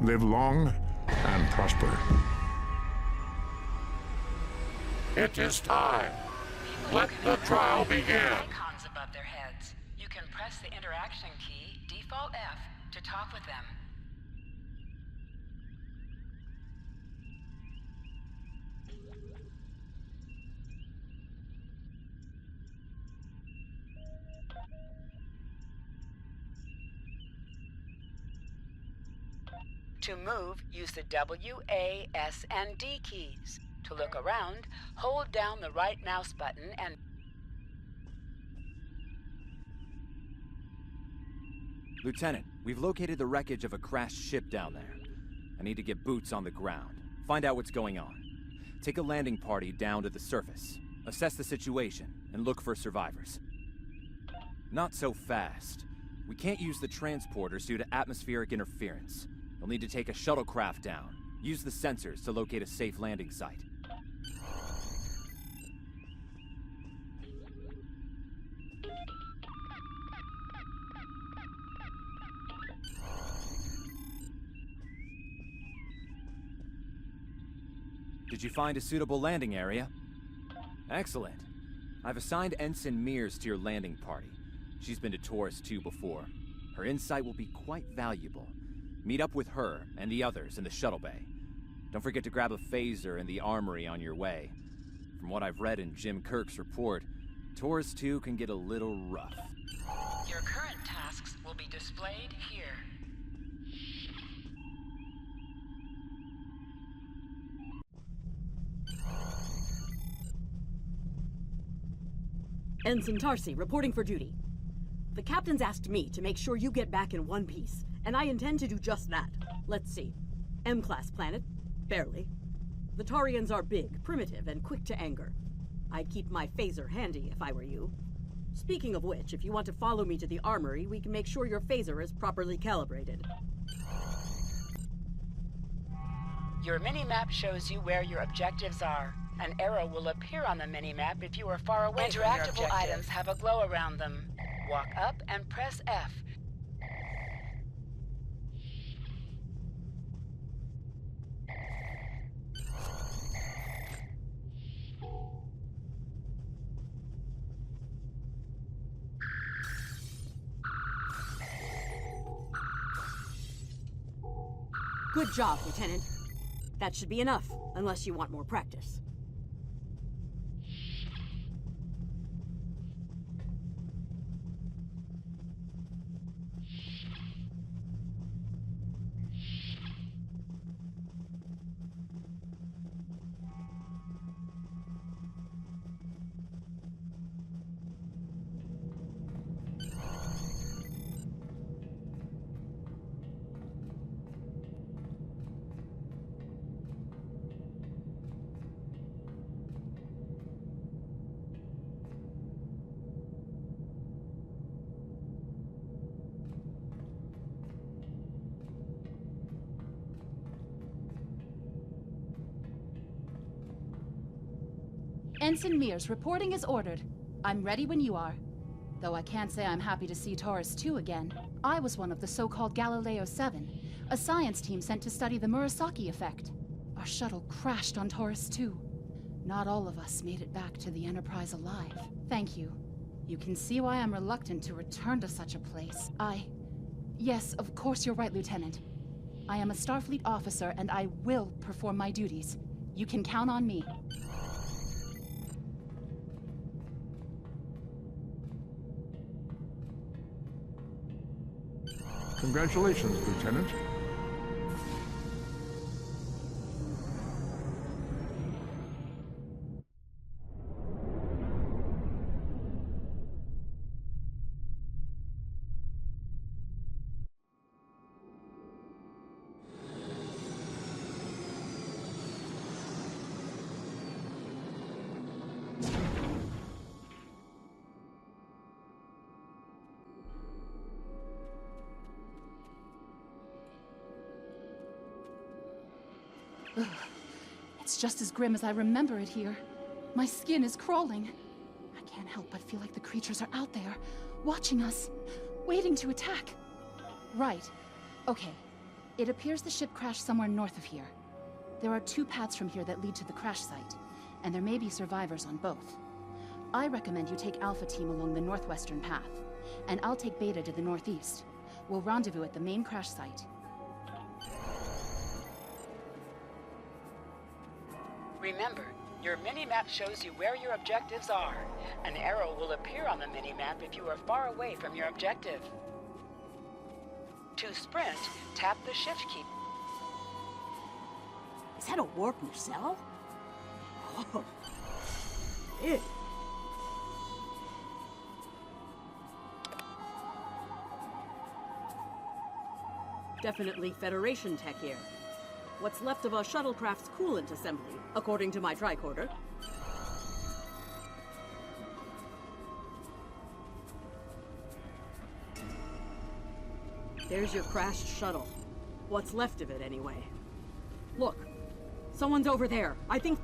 Live long and prosper. It is time. Let the trial begin. Icons above their heads. You can press the interaction key, default F, to talk with them. To move, use the W, A, S, and D keys. To look around, hold down the right mouse button and... Lieutenant, we've located the wreckage of a crashed ship down there. I need to get boots on the ground. Find out what's going on. Take a landing party down to the surface. Assess the situation, and look for survivors. Not so fast. We can't use the transporters due to atmospheric interference. You'll need to take a shuttlecraft down. Use the sensors to locate a safe landing site. Did you find a suitable landing area? Excellent. I've assigned Ensign Mears to your landing party. She's been to Taurus II before. Her insight will be quite valuable. Meet up with her and the others in the shuttle bay. Don't forget to grab a phaser in the Armory on your way. From what I've read in Jim Kirk's report, Taurus II can get a little rough. Your current tasks will be displayed here. Ensign Tarsi, reporting for duty. The captain's asked me to make sure you get back in one piece, and I intend to do just that. Let's see. M-class planet? Barely. The Taurians are big, primitive, and quick to anger. I'd keep my phaser handy if I were you. Speaking of which, if you want to follow me to the Armory, we can make sure your phaser is properly calibrated. Your mini-map shows you where your objectives are. An arrow will appear on the mini-map if you are far away from your objective. Interactable items have a glow around them. Walk up and press F. Good job, Lieutenant. That should be enough, unless you want more practice. Ensign Mears, reporting as ordered. I'm ready when you are. Though I can't say I'm happy to see Taurus II again. I was one of the so-called Galileo 7, a science team sent to study the Murasaki effect. Our shuttle crashed on Taurus II. Not all of us made it back to the Enterprise alive. Thank you. You can see why I'm reluctant to return to such a place. Yes, of course you're right, Lieutenant. I am a Starfleet officer, and I will perform my duties. You can count on me. Congratulations, Lieutenant. Ugh. It's just as grim as I remember it here. My skin is crawling. I can't help but feel like the creatures are out there, watching us, waiting to attack. Right. Okay. It appears the ship crashed somewhere north of here. There are 2 paths from here that lead to the crash site, and there may be survivors on both. I recommend you take Alpha Team along the northwestern path, and I'll take Beta to the northeast. We'll rendezvous at the main crash site. Remember, your mini-map shows you where your objectives are. An arrow will appear on the mini-map if you are far away from your objective. To sprint, tap the shift key. Is that a warp nacelle? Oh. Ew. Definitely Federation tech here. What's left of a shuttlecraft's coolant assembly, according to my tricorder. There's your crashed shuttle. What's left of it, anyway. Look, someone's over there. I think...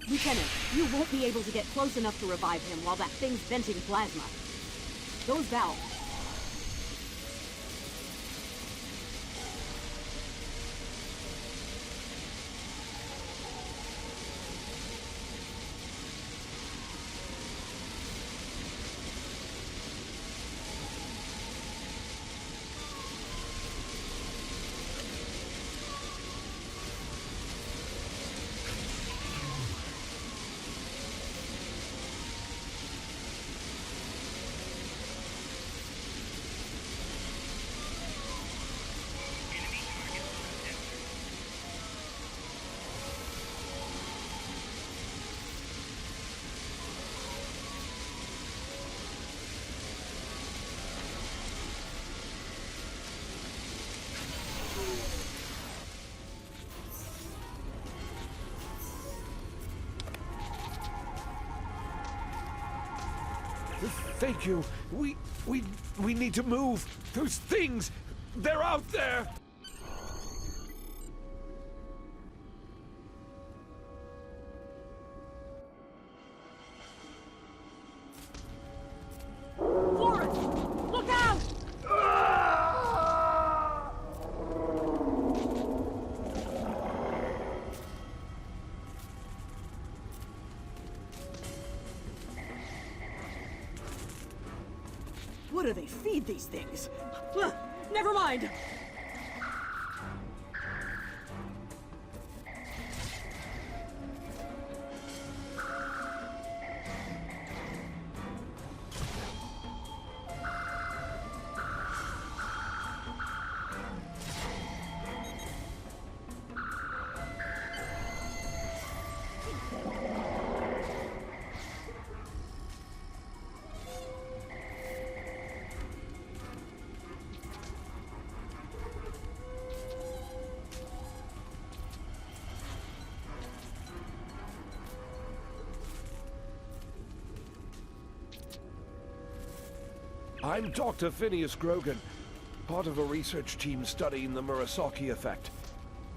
Lieutenant, you won't be able to get close enough to revive him while that thing's venting plasma. Those valves... Thank you. We need to move. Those things, they're out there. Forrest! Look out! What do they feed these things? Never mind! I'm Dr. Phineas Grogan, part of a research team studying the Murasaki effect.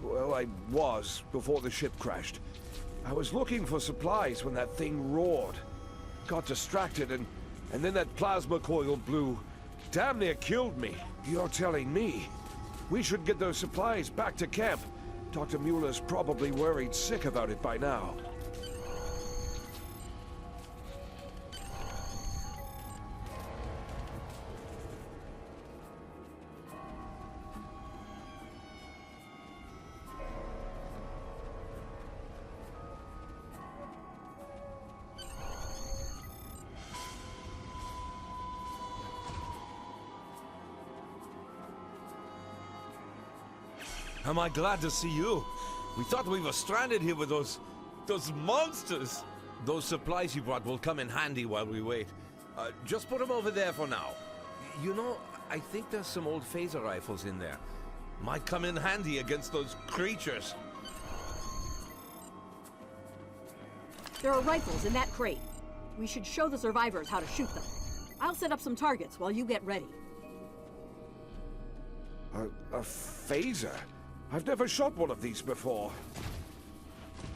Well, I was, before the ship crashed. I was looking for supplies when that thing roared. Got distracted and then that plasma coil blew. Damn near killed me. You're telling me? We should get those supplies back to camp. Dr. Mueller's probably worried sick about it by now. Am I glad to see you? We thought we were stranded here with those monsters. Those supplies you brought will come in handy while we wait. Just put them over there for now. You know, I think there's some old phaser rifles in there. Might come in handy against those creatures. There are rifles in that crate. We should show the survivors how to shoot them. I'll set up some targets while you get ready. A phaser? I've never shot one of these before.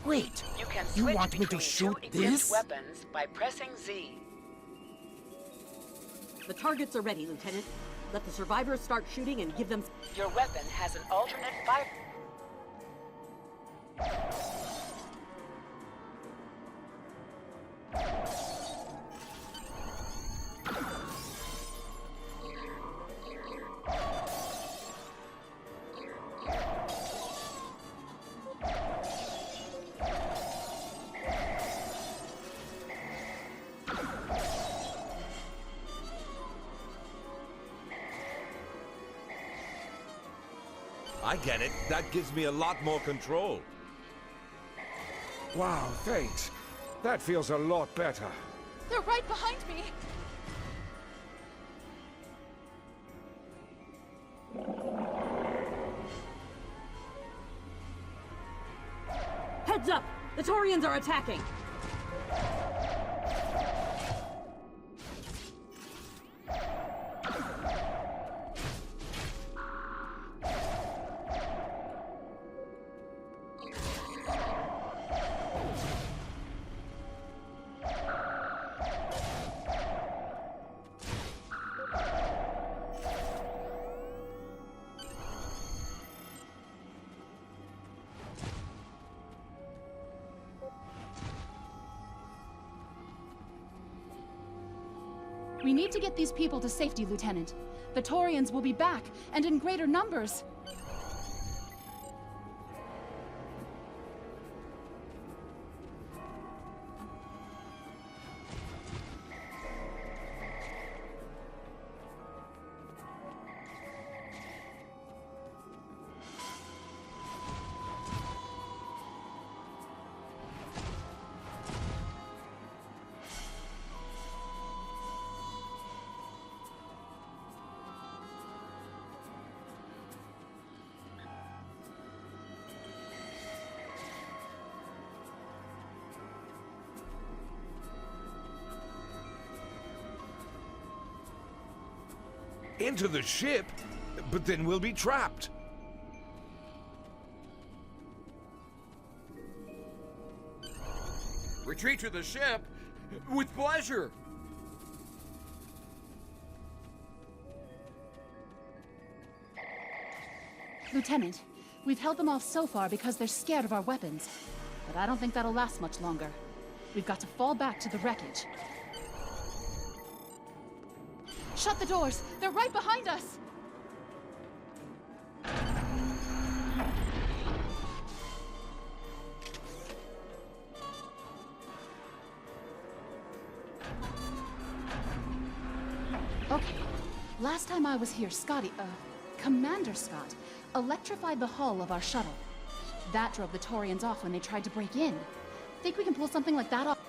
Wait, You can you switch want me to between shoot two equipped this? weapons by pressing Z. The targets are ready, Lieutenant. Let the survivors start shooting and give them... Your weapon has an alternate fire... I get it. That gives me a lot more control. Wow, thanks. That feels a lot better. They're right behind me! Heads up! The Taurians are attacking! We need to get these people to safety, Lieutenant. The Taurians will be back, and in greater numbers. Into the ship? But then we'll be trapped. Retreat to the ship? With pleasure! Lieutenant, we've held them off so far because they're scared of our weapons. But I don't think that'll last much longer. We've got to fall back to the wreckage. Shut the doors! They're right behind us! Okay. Last time I was here, Commander Scott, electrified the hull of our shuttle. That drove the Taurians off when they tried to break in. Think we can pull something like that off?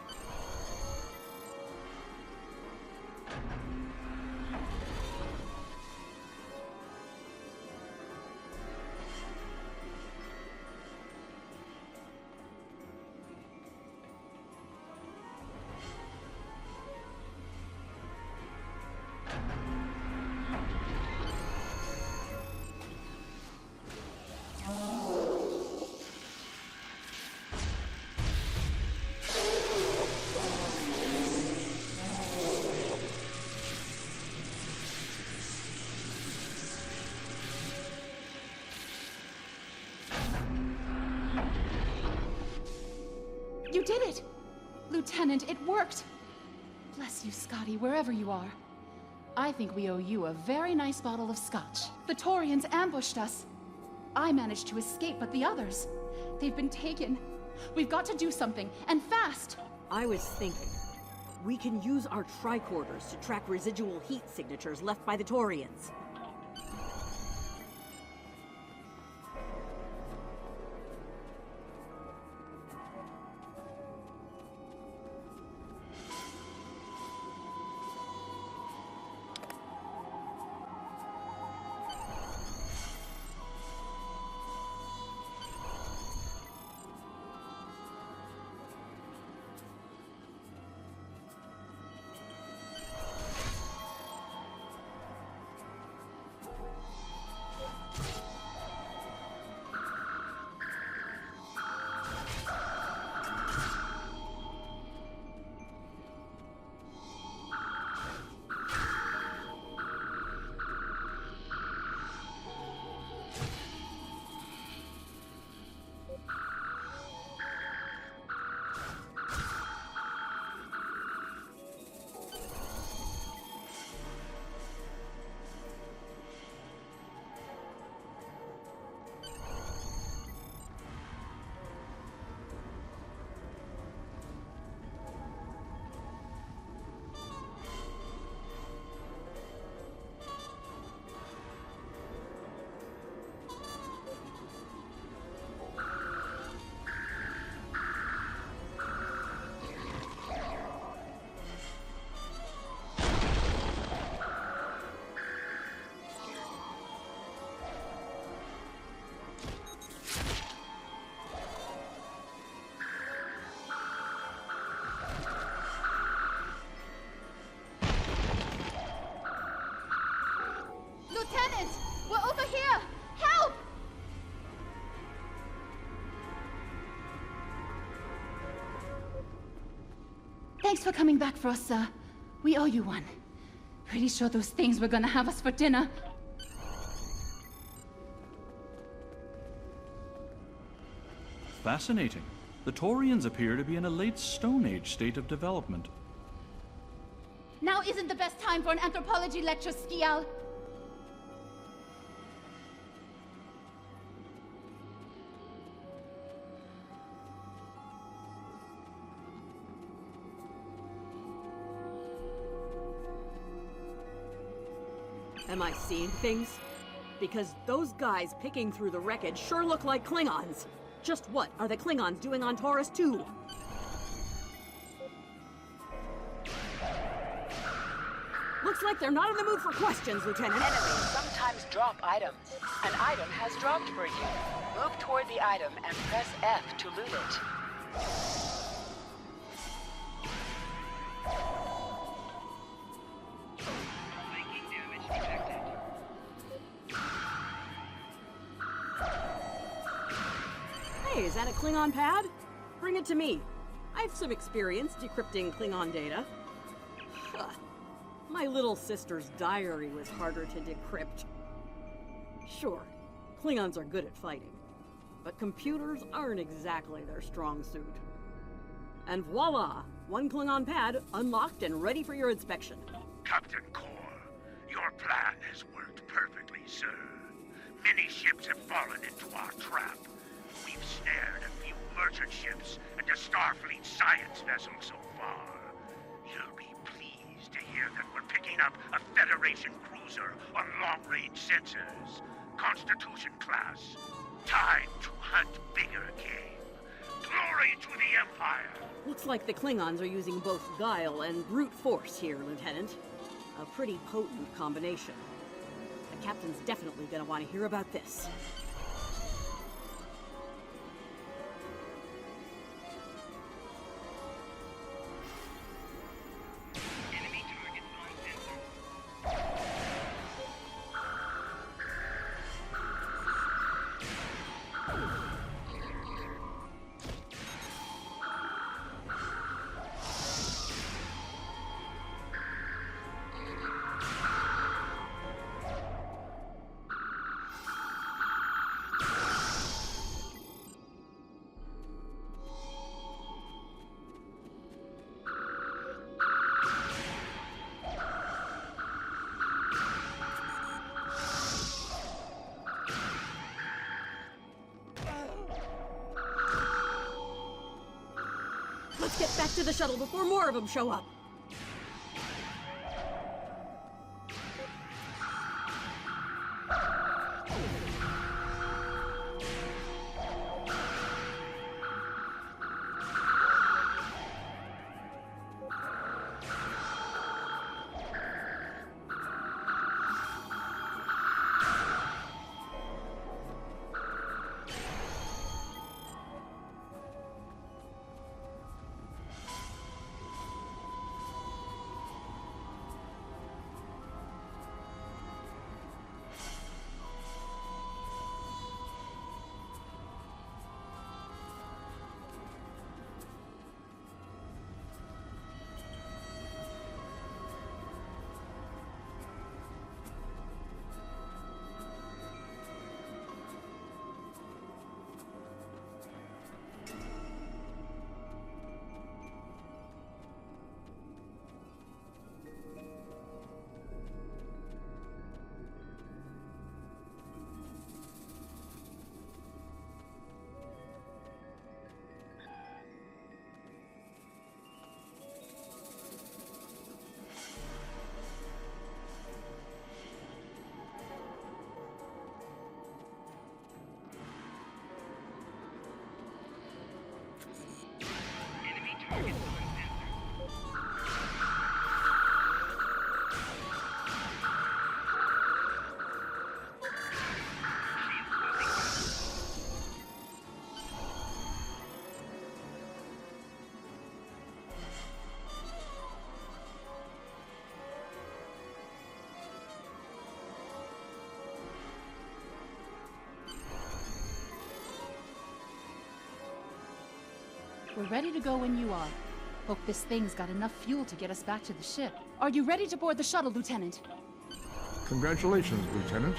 You did it! Lieutenant, it worked! Bless you, Scotty, wherever you are. I think we owe you a very nice bottle of scotch. The Taurians ambushed us. I managed to escape, but the others, they've been taken. We've got to do something, and fast! I was thinking, we can use our tricorders to track residual heat signatures left by the Taurians. Thanks for coming back for us, sir. We owe you one. Pretty sure those things were gonna have us for dinner. Fascinating. The Taurians appear to be in a late Stone Age state of development. Now isn't the best time for an anthropology lecture, Skial. Am I seeing things? Because those guys picking through the wreckage sure look like Klingons. Just what are the Klingons doing on Taurus II? Looks like they're not in the mood for questions, Lieutenant. Enemies sometimes drop items. An item has dropped for you. Move toward the item and press F to loot it. Hey, is that a Klingon pad? Bring it to me. I have some experience decrypting Klingon data. My little sister's diary was harder to decrypt. Sure, Klingons are good at fighting, but computers aren't exactly their strong suit. And voila! One Klingon pad unlocked and ready for your inspection. Captain Core, your plan has worked perfectly, sir. Many ships have fallen into our trap. We've snared a few merchant ships and a Starfleet science vessel so far. You'll be pleased to hear that we're picking up a Federation cruiser on long-range sensors. Constitution class. Time to hunt bigger game. Glory to the Empire! Looks like the Klingons are using both guile and brute force here, Lieutenant. A pretty potent combination. The captain's definitely gonna want to hear about this. Let's get back to the shuttle before more of them show up. We're ready to go when you are. Hope this thing's got enough fuel to get us back to the ship. Are you ready to board the shuttle, Lieutenant? Congratulations, Lieutenant.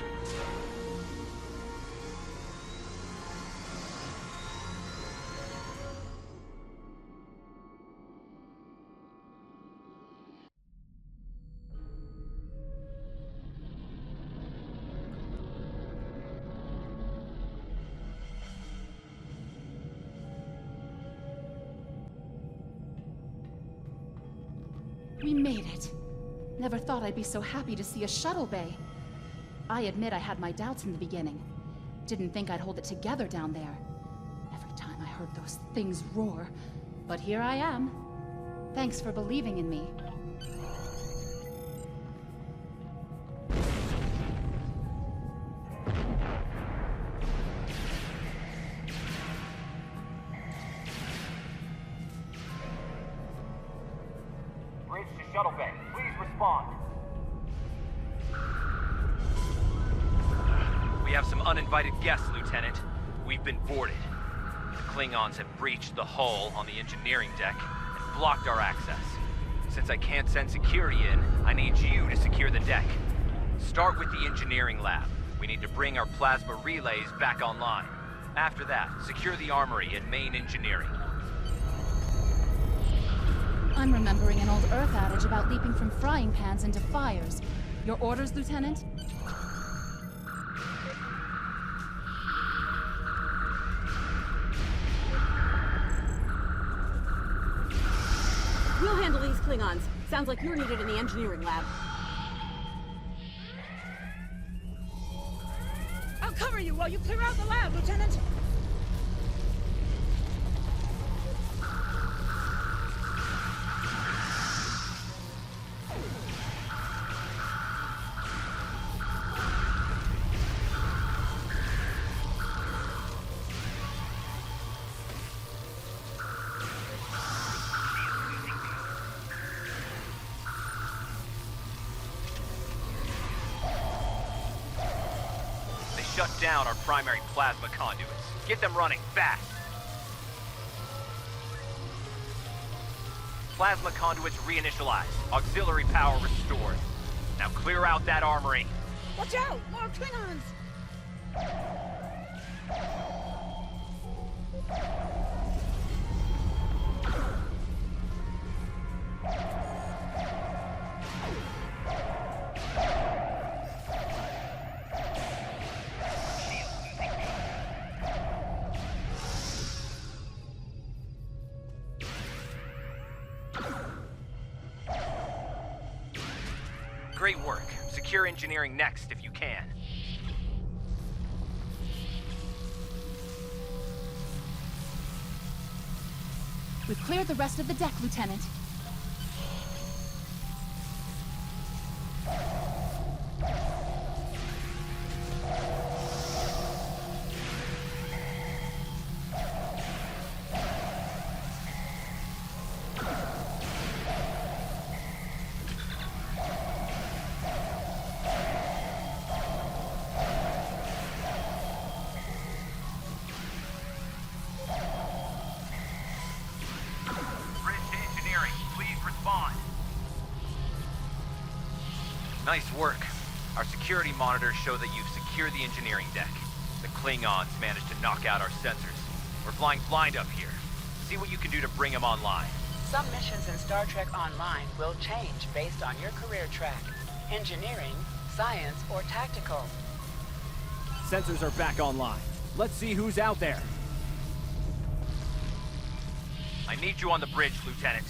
We made it. Never thought I'd be so happy to see a shuttle bay. I admit I had my doubts in the beginning. Didn't think I'd hold it together down there. Every time I heard those things roar. But here I am. Thanks for believing in me. Bridge to shuttle bay. Please respond. We have some uninvited guests, Lieutenant. We've been boarded. The Klingons have breached the hull on the engineering deck and blocked our access. Since I can't send security in, I need you to secure the deck. Start with the engineering lab. We need to bring our plasma relays back online. After that, secure the armory and main engineering. I'm remembering an old Earth adage about leaping from frying pans into fires. Your orders, Lieutenant? We'll handle these Klingons. Sounds like you're needed in the engineering lab. I'll cover you while you clear out the lab, Lieutenant. Shut down our primary plasma conduits. Get them running, fast! Plasma conduits reinitialized. Auxiliary power restored. Now clear out that armory. Watch out! More Klingons! Great work. Secure engineering next if you can. We've cleared the rest of the deck, Lieutenant. Nice work. Our security monitors show that you've secured the engineering deck. The Klingons managed to knock out our sensors. We're flying blind up here. See what you can do to bring them online. Some missions in Star Trek Online will change based on your career track. Engineering, science, or tactical. Sensors are back online. Let's see who's out there. I need you on the bridge, Lieutenant.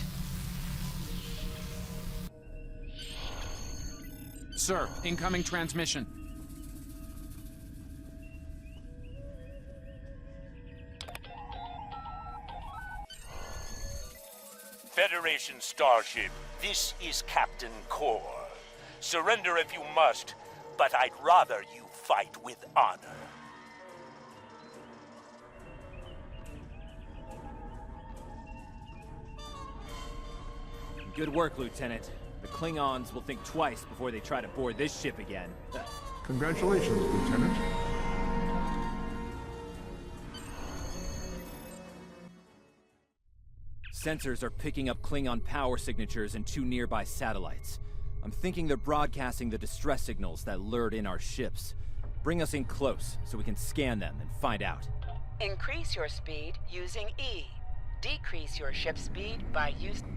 Sir, incoming transmission. Federation starship, this is Captain Core. Surrender if you must, but I'd rather you fight with honor. Good work, Lieutenant. The Klingons will think twice before they try to board this ship again. Congratulations, Lieutenant. Sensors are picking up Klingon power signatures in 2 nearby satellites. I'm thinking they're broadcasting the distress signals that lured in our ships. Bring us in close so we can scan them and find out. Increase your speed using E. Decrease your ship speed by using...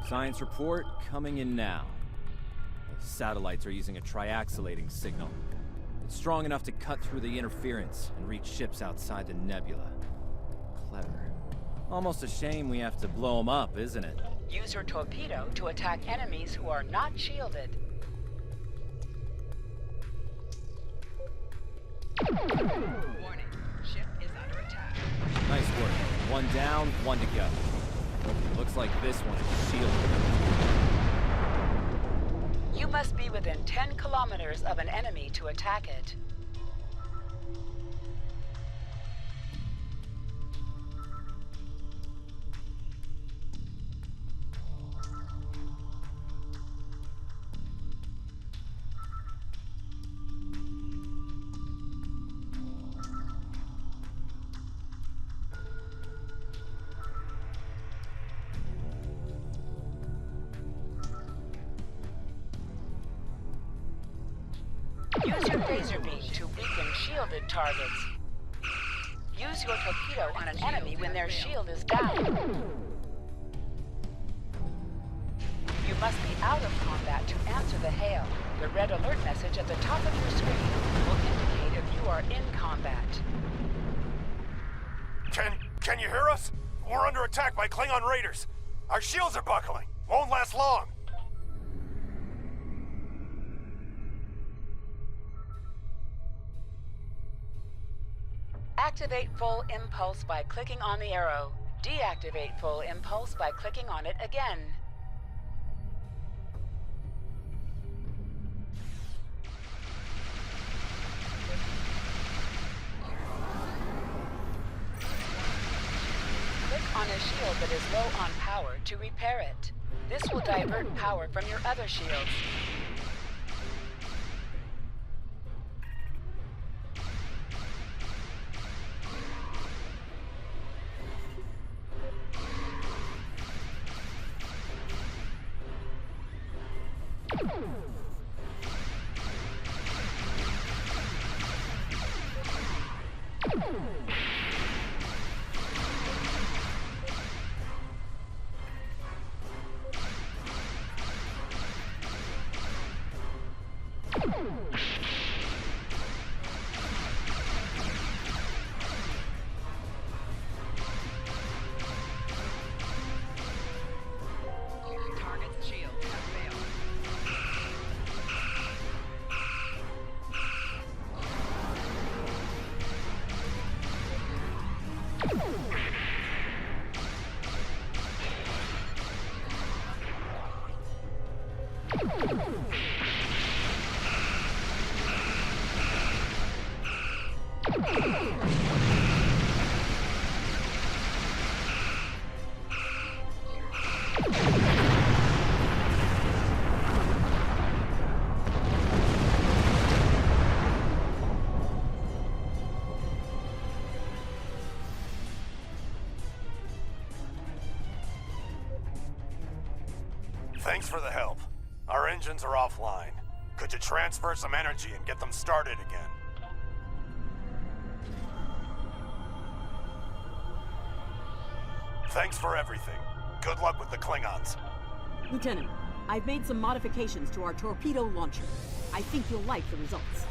Science report coming in now. The satellites are using a triaxulating signal. It's strong enough to cut through the interference and reach ships outside the nebula. Clever. Almost a shame we have to blow them up, isn't it? Use your torpedo to attack enemies who are not shielded. Warning. Ship is under attack. Nice work. 1 down, 1 to go. Looks like this one is shielded. You must be within 10 kilometers of an enemy to attack it. Use your laser beam to weaken shielded targets. Use your torpedo on an enemy when their shield is down. You must be out of combat to answer the hail. The red alert message at the top of your screen will indicate if you are in combat. Can you hear us? We're under attack by Klingon raiders. Our shields are buckling. Won't last long. Activate full impulse by clicking on the arrow. Deactivate full impulse by clicking on it again. Click on a shield that is low on power to repair it. This will divert power from your other shields. Target's shield has failed. Thanks for the help. Our engines are offline. Could you transfer some energy and get them started again? Thanks for everything. Good luck with the Klingons. Lieutenant, I've made some modifications to our torpedo launcher. I think you'll like the results.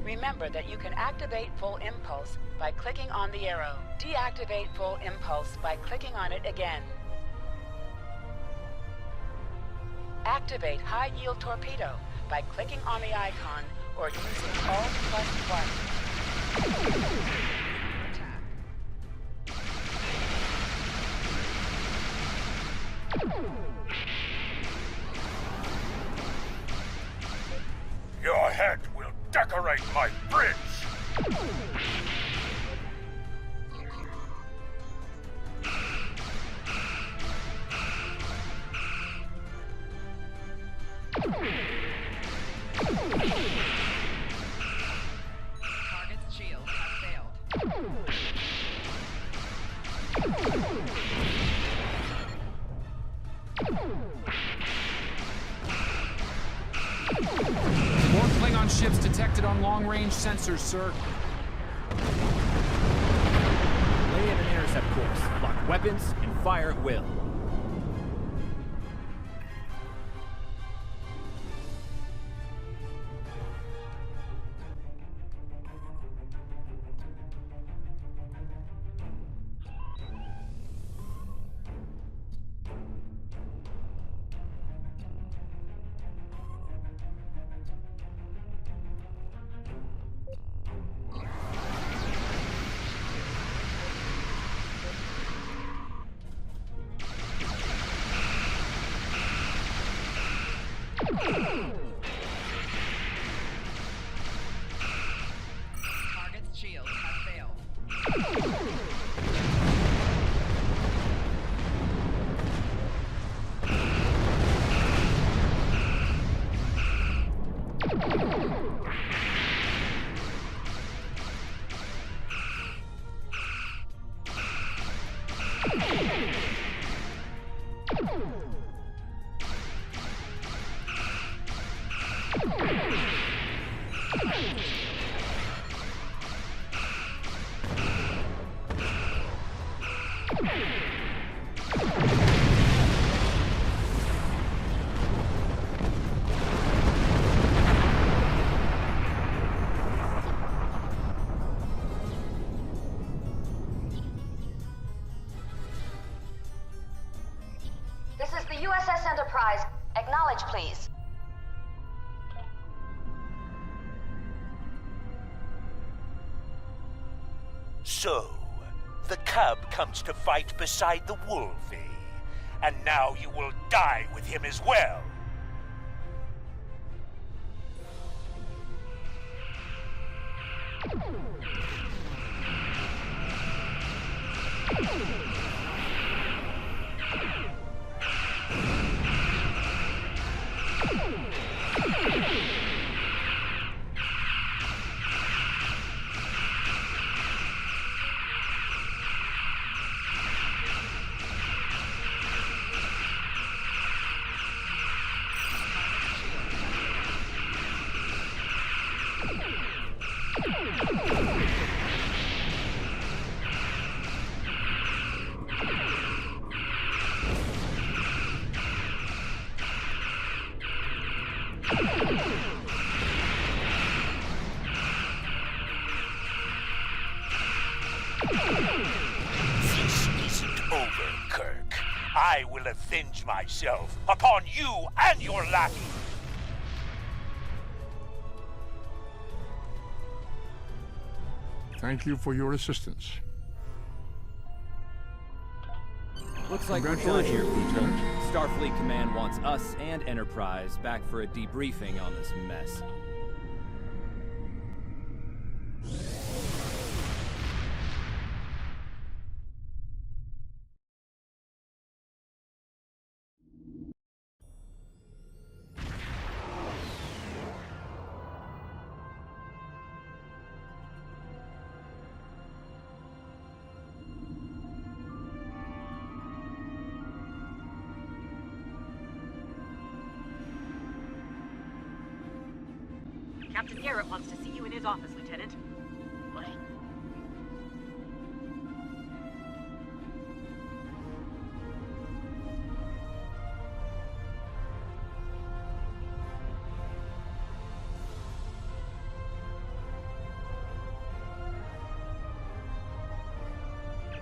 Remember that you can activate full impulse by clicking on the arrow. Deactivate full impulse by clicking on it again. Activate high-yield torpedo by clicking on the icon or using Alt++. Attack. Your head will decorate my bridge! More Klingon ships detected on long-range sensors, sir. Lay in an intercept course, lock weapons, and fire at will. Target's shields have failed. This is the USS Enterprise. Acknowledge, please. So, the cub comes to fight beside the wolf, eh? And now you will die with him as well. This isn't over, Kirk. I will avenge myself upon you and your lackey. Thank you for your assistance. Looks like we're done here, people. Starfleet Command wants us and Enterprise back for a debriefing on this mess. Captain Garrett wants to see you in his office, Lieutenant. What?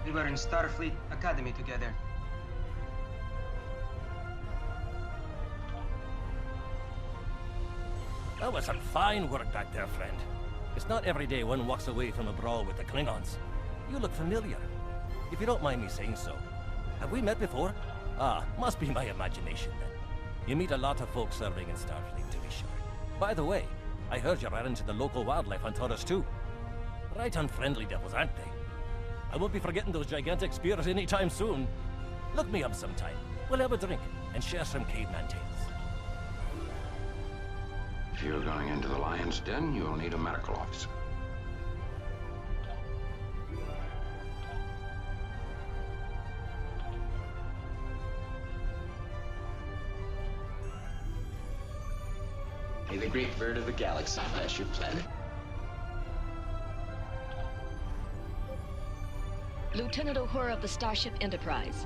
We were in Starfleet Academy together. That was some fine work back there, friend. It's not every day one walks away from a brawl with the Klingons. You look familiar. If you don't mind me saying so. Have we met before? Ah, must be my imagination then. You meet a lot of folks serving in Starfleet, to be sure. By the way, I heard you ran into the local wildlife on Taurus II. Right unfriendly devils, aren't they? I won't be forgetting those gigantic spears anytime soon. Look me up sometime. We'll have a drink and share some caveman tales. If you're going into the lion's den, you'll need a medical officer. May the great bird of the galaxy bless your planet. Lieutenant Uhura of the Starship Enterprise.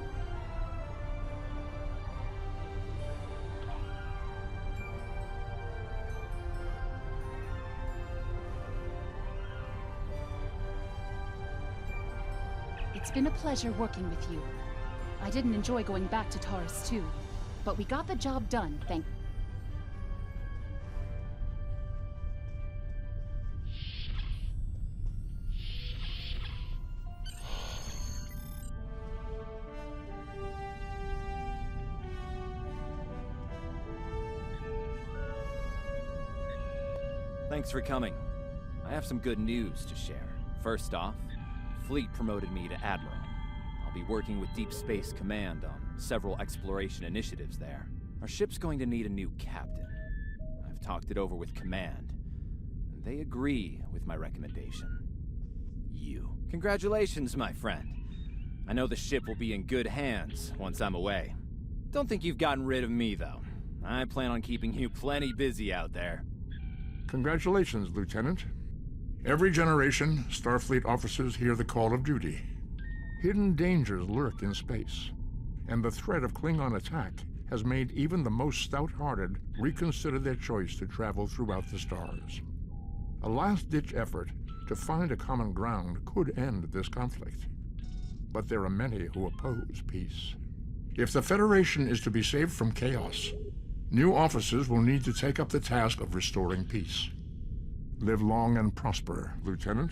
It's been a pleasure working with you. I didn't enjoy going back to Taurus II, but we got the job done, thank... Thanks for coming. I have some good news to share. First off, Fleet promoted me to Admiral. I'll be working with Deep Space Command on several exploration initiatives there. Our ship's going to need a new captain. I've talked it over with Command, and they agree with my recommendation. You. Congratulations, my friend. I know the ship will be in good hands once I'm away. Don't think you've gotten rid of me, though. I plan on keeping you plenty busy out there. Congratulations, Lieutenant. Every generation, Starfleet officers hear the call of duty. Hidden dangers lurk in space, and the threat of Klingon attack has made even the most stout-hearted reconsider their choice to travel throughout the stars. A last-ditch effort to find a common ground could end this conflict. But there are many who oppose peace. If the Federation is to be saved from chaos, new officers will need to take up the task of restoring peace. Live long and prosper, Lieutenant.